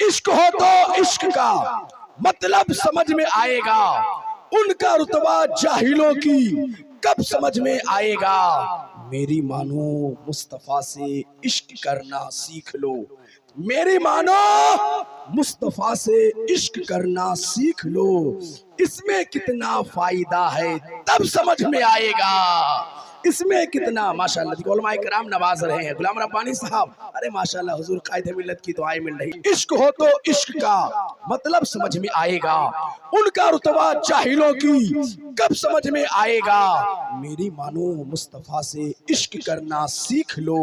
इश्क हो तो इश्क का मतलब समझ में आएगा, उनका रुतबा जाहिलों की कब समझ में आएगा। मेरी मानो मुस्तफा से इश्क करना सीख लो, मेरी मानो मुस्तफा से इश्क करना सीख लो, इसमें कितना फायदा है तब समझ में आएगा। इसमें कितना माशाअल्लाह उलमा इकराम नवाज रहे हैं। गुलाम रब्बानी साहब, अरे माशाअल्लाह हुजूर कायदे मिल्लत की दुआएं मिल रही। इश्क हो तो इश्क का मतलब समझ में आएगा, उनका रुतबा जाहिलों की कब समझ में आएगा। मेरी मानो मुस्तफा से इश्क करना सीख लो,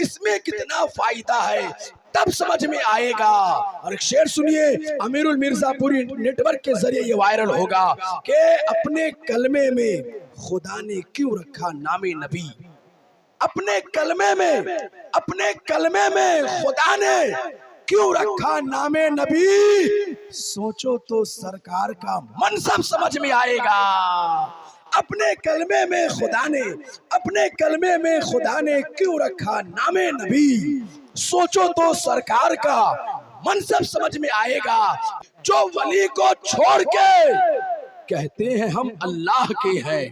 इसमें कितना फायदा है तब समझ में आएगा। और एक शेर सुनिए, अमीरुल मिर्जापुरी नेटवर्क के जरिए ये वायरल होगा कि अपने कलमे में खुदा ने क्यों रखा नामे नबी। अपने कलमे में खुदा ने क्यों रखा नामे नबी, सोचो तो सरकार का मनसब समझ में आएगा। अपने कलमे में खुदा ने क्यों रखा नामे नबी, सोचो तो सरकार का मनसब समझ में आएगा। जो वली को छोड़ के कहते हैं हम अल्लाह के हैं,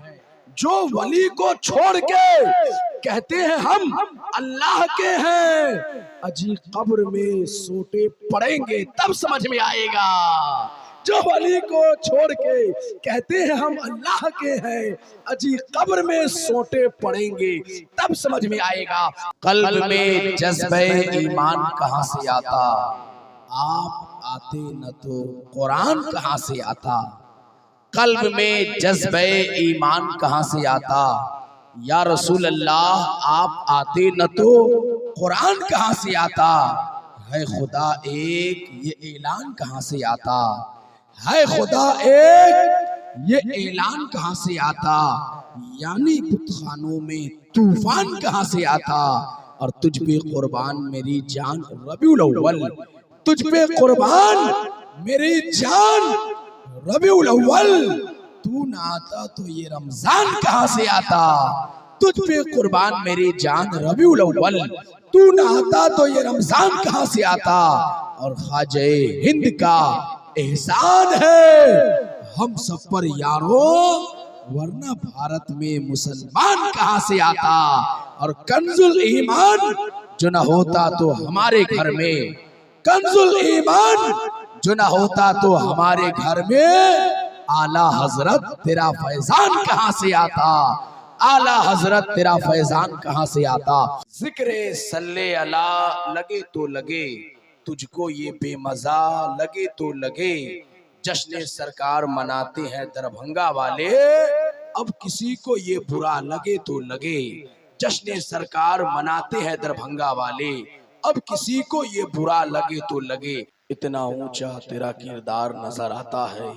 जो वली को छोड़ के कहते हैं हम अल्लाह के हैं, अजी कब्र में सोटे पड़ेंगे तब समझ में आएगा। जो वली को छोड़ के कहते हैं हम अल्लाह के हैं, अजी कब्र में सोटे पड़ेंगे तब समझ में आएगा। कल्ब में जज्बे ईमान कहाँ से आता, आप आते न तो कुरान कहाँ से आता। कल्ब में जज्बे ईमान कहाँ से आता, या रसूल अल्लाह आप आते न तो कुरान कहाँ से आता। है खुदा एक ये ऐलान कहाँ से आता, है खुदा एक ये ऐलान कहाँ से आता। यानी बुतखानों में तूफान कहाँ से आता। और तुझ पे कुर्बान मेरी जान रबीउल अव्वल, तुझ पे कुर्बान मेरी जान रबीउल अव्वल, तू ना आता तो ये रमजान कहाँ से आता। तुझ पे कुर्बान मेरी जान रबीउल अव्वल, तू ना आता तो ये रमजान कहाँ से आता। और ख्वाजे हिंद का एहसान है हम सब पर यारों, वरना भारत में मुसलमान कहाँ से आता। और कंजुल ईमान जो न होता तो हमारे घर में, कंजुल ईमान जो न होता तो हमारे घर में, आला हजरत तेरा फैजान कहाँ से आता। आला हजरत तेरा फैजान कहाँ से आता। जिक्रे सल्ले अला लगे तो लगे, तुझको ये बेमजा लगे तो लगे। जश्न सरकार मनाते हैं दरभंगा वाले, अब किसी को ये बुरा लगे तो लगे। जश्न सरकार मनाते हैं दरभंगा वाले, अब किसी को ये बुरा लगे तो लगे। इतना ऊंचा तेरा किरदार नजर आता है,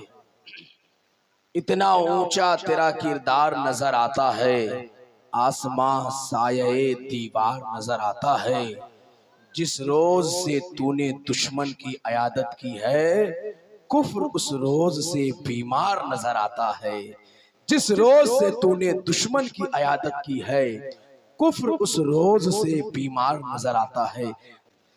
इतना ऊंचा तेरा किरदार नजर आता है। आसमां साये दीवार नजर आता है। जिस रोज से तूने दुश्मन की अयादत की है, कुफ्र उस रोज से बीमार नजर आता है। जिस रोज से तूने दुश्मन की अयादत की है, कुफ्र उस रोज से बीमार नजर आता है।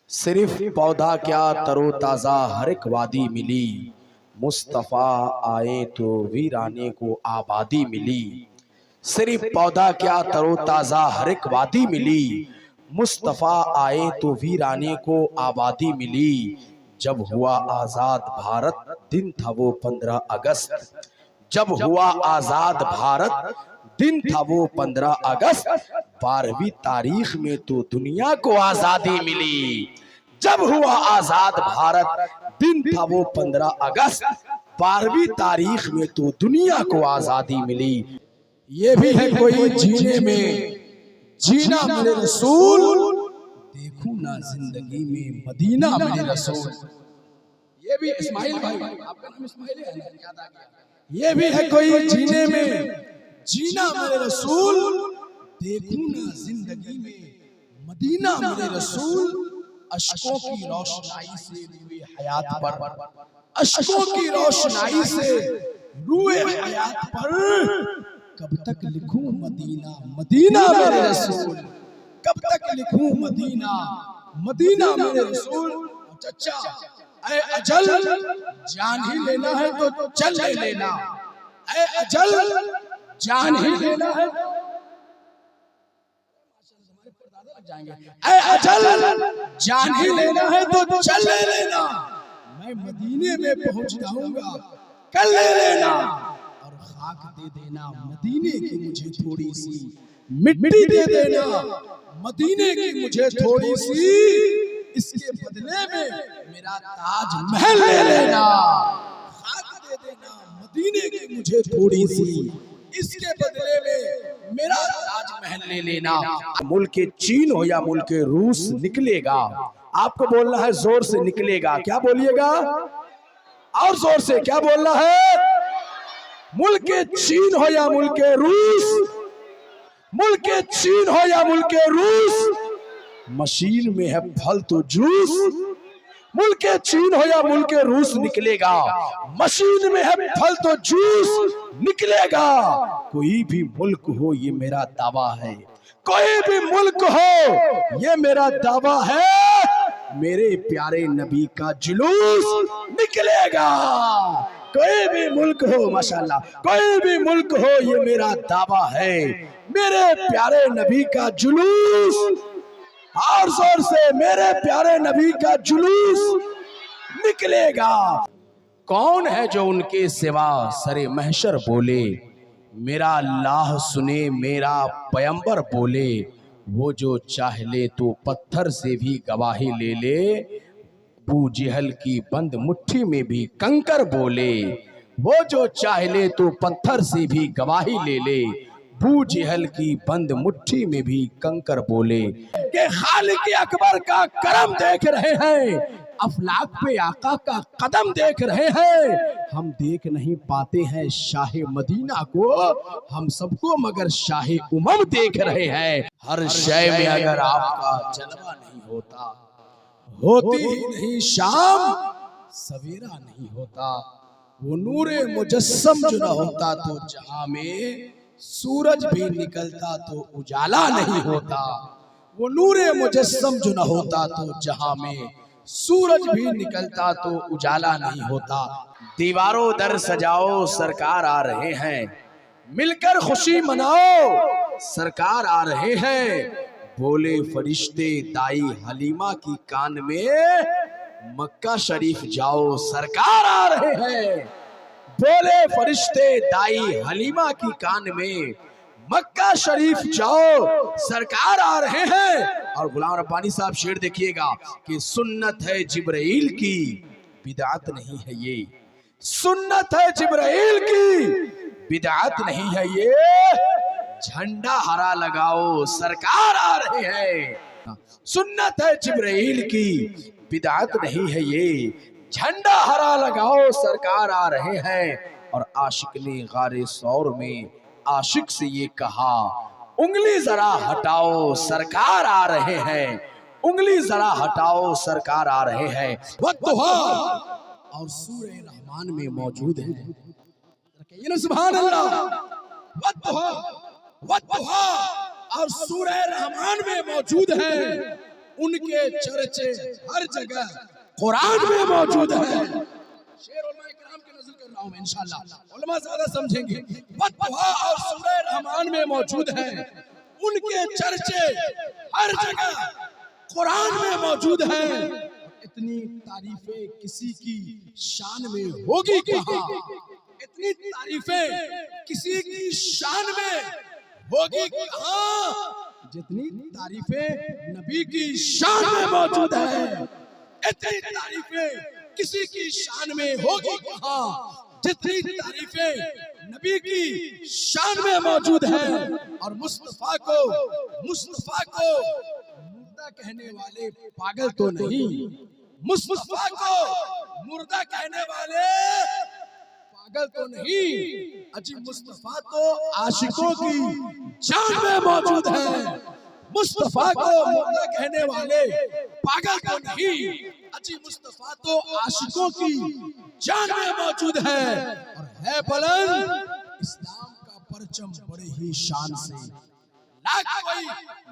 सिर्फ पौधा क्या तरोताजा हर एक वादी मिली, मुस्तफा आए तो वीराने को आबादी मिली। सिर्फ पौधा क्या तरोताजा हर एक वादी मिली, मुस्तफा आए तो वीराने को आबादी मिली। जब हुआ आजाद भारत दिन था वो 15 अगस्त, जब हुआ आजाद भारत दिन था वो 15 अगस्त। 12वीं तारीख में तो दुनिया को आजादी मिली। जब हुआ आजाद भारत दिन था वो 15 अगस्त, 12वीं तारीख में तो दुनिया को आजादी मिली। ये भी है कोई जीने में जीना मेरे रसूल, देखूं ना जिंदगी में मदीना मेरे रसूल। ये भी इस्माइल भाई, आपका नाम इस्माइल है ना, याद आ गया। ये भी है कोई जीने में जीना मेरे रसूल, देखूं ना जिंदगी में मदीना मेरे रसूल। अश्कों की रोशनाई से रूए हयात पर, अश्कों की रोशनाई से रूए हयात पर, कब तक लिखूं मदीना मदीना मेरे रसूल, कब तक लिखूं मदीना मदीना मेरे रसूल। चचा, ऐ अजल जान ही लेना है तो चल ले लेना, ऐ अजल जान ही लेना है, ऐ अजल जान ही लेना है तो चल ले लेना, मैं मदीने में पहुंच जाऊंगा कल ले लेना, और खाक दे देना मदीने की मुझे थोड़ी सी, मिट्टी दे देना मदीने की मुझे थोड़ी सी, इसके बदले में मेरा ताज महल ले लेना, खाक दे देना मदीने की मुझे थोड़ी सी, इसके बदले में मेरा ताज महल ले लेना। मुल्क चीन हो या मुल्क रूस निकलेगा, आपको बोलना है जोर से निकलेगा, क्या बोलिएगा और जोर से क्या बोलना है, मुल्क चीन हो या मुल्क रूस, मुल्क चीन हो या मुल्क रूस, मशीन में है फल तो जूस, मुल्क चीन हो या मुल्क रूस निकलेगा, मशीन में है फल तो जूस निकलेगा, कोई भी मुल्क हो ये मेरा दावा है, कोई भी मुल्क हो ये मेरा दावा है, मेरे प्यारे नबी का जुलूस निकलेगा, कोई भी मुल्क हो माशाल्लाह, कोई भी मुल्क हो ये मेरा दावा है, मेरे प्यारे नबी का जुलूस, और जोर से मेरे प्यारे नबी का जुलूस निकलेगा। कौन है जो उनके सिवा सरे महशर बोले, मेरा अल्लाह सुने मेरा पैगंबर बोले, वो जो चाह ले तो पत्थर से भी गवाही ले ले, अबू जहल की बंद मुट्ठी में भी कंकर बोले, वो जो चाह ले तो पत्थर से भी गवाही ले ले, अबू जहल की बंद मुट्ठी में भी कंकर बोले, कि खालिक अकबर का करम देख रहे हैं, अफलाक पे आका का कदम देख रहे हैं, हम देख नहीं पाते हैं शाह मदीना को, हम सबको मगर शाह उमम देख रहे हैं, हर शय में अगर आपका जलवा नहीं होता, होती ही नहीं शाम सवेरा नहीं होता, वो नूरे मुजस्सम जो न होता तो जहां में सूरज भी निकलता तो उजाला नहीं होता, वो नूरे मुजस्सम जो न होता तो जहां में सूरज भी निकलता तो उजाला नहीं होता। दीवारों दर सजाओ सरकार आ रहे हैं, मिलकर खुशी मनाओ सरकार आ रहे हैं, बोले फरिश्ते दाई हलीमा की कान में, मक्का शरीफ जाओ सरकार आ रहे हैं, बोले फरिश्ते दाई हलीमा की कान में, मक्का शरीफ जाओ सरकार आ रहे हैं। और गुलाम रब्बानी साहब शेर देखिएगा कि सुन्नत है जिब्राइल की बिदअत नहीं है ये, सुन्नत है जिब्राइल की बिदअत नहीं है ये, झंडा हरा लगाओ सरकार आ रहे हैं, सुन्नत है जिब्राइल की बिदअत नहीं है ये, झंडा हरा लगाओ सरकार आ रहे हैं। और आशिक ने गारे सौर में आशिक से ये कहा, उंगली जरा हटाओ सरकार आ रहे हैं, उंगली जरा हटाओ सरकार आ रहे हैं। वद्दुहा और सूरह रहमान में मौजूद है, सुभान अल्लाह, वद्दुहा वद्दुहा और सूरह रहमान में मौजूद है, उनके चर्चे हर जगह कुरान में मौजूद है। शेर उलमाए किराम के नज़र कर रहा हूं मैं इंशाअल्लाह, उलमा ज़्यादा समझेंगे। वद्दुहा और सूरह रहमान में मौजूद है, उनके चर्चे हर जगह कुरान में मौजूद है। इतनी तारीफें किसी की शान में होगी कहाँ, इतनी तारीफें किसी की शान में होगी कहाँ जितनी तारीफें नबी की शान में मौजूद है। इतनी तारीफें किसी की शान में होगी कहाँ जितनी तारीफें नबी की शान में मौजूद है। और मुस्तफा को मुर्दा कहने वाले पागल तो नहीं, मुस्तफा को मुर्दा कहने वाले पागल तो नहीं, अजी मुस्तफा तो आशिकों की जान में मौजूद है। मुस्तफा को मुर्दा कहने वाले पागल तो नहीं, अजी मुस्तफा तो आशिकों की जान में मौजूद है। और है बुलंद इस्लाम का परचम बड़े ही शान से, लाख कोई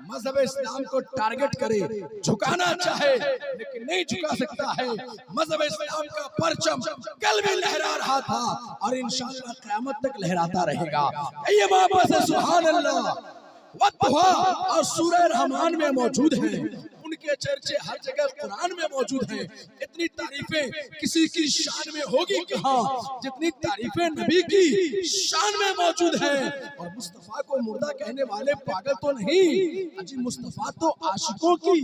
मजहब इस्लाम को टारगेट करे, झुकाना चाहे, लेकिन नहीं झुका सकता है। मजहब इस्लाम का परचम कल भी लहरा रहा था और इंशाअल्लाह क़यामत तक लहराता रहेगा। ये वापस है सुभान अल्लाह वद्दुहा और सूरह रहमान में मौजूद है। उनके चर्चे हर जगह कुरान में मौजूद हैं। इतनी तारीफें किसी की शान में होगी कहाँ जितनी तारीफें नबी की शान में मौजूद हैं। और मुस्तफा को मुर्दा कहने वाले पागल तो नहीं, अजी मुस्तफा तो आशिकों की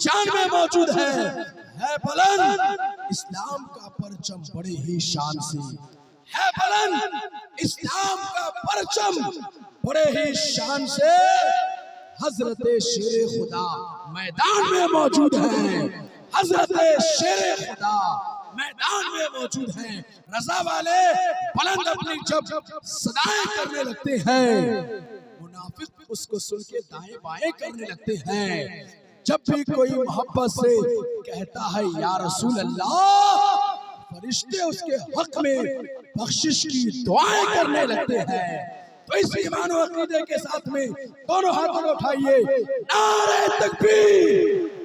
जान में मौजूद है बुलंद इस्लाम का परचम बड़े ही शान से, है बुलंद इस्लाम का परचम बड़े ही शान से। हजरत शेर खुदा मैदान में मौजूद है, हजरत शेर खुदा मैदान में मौजूद है। रजा वाले बुलंद अपनी जब सदाएं करने लगते हैं, मुनाफिक उसको सुन के दाएं बाएं करने लगते हैं। जब भी कोई मोहब्बत से कहता है या रसूल अल्लाह, फरिश्ते उसके हक में बख्शिश की दुआएं करने लगते हैं। तो इस ईमान और अकीदे के साथ में दोनों हाथों को उठाइए, नारे तकबीर।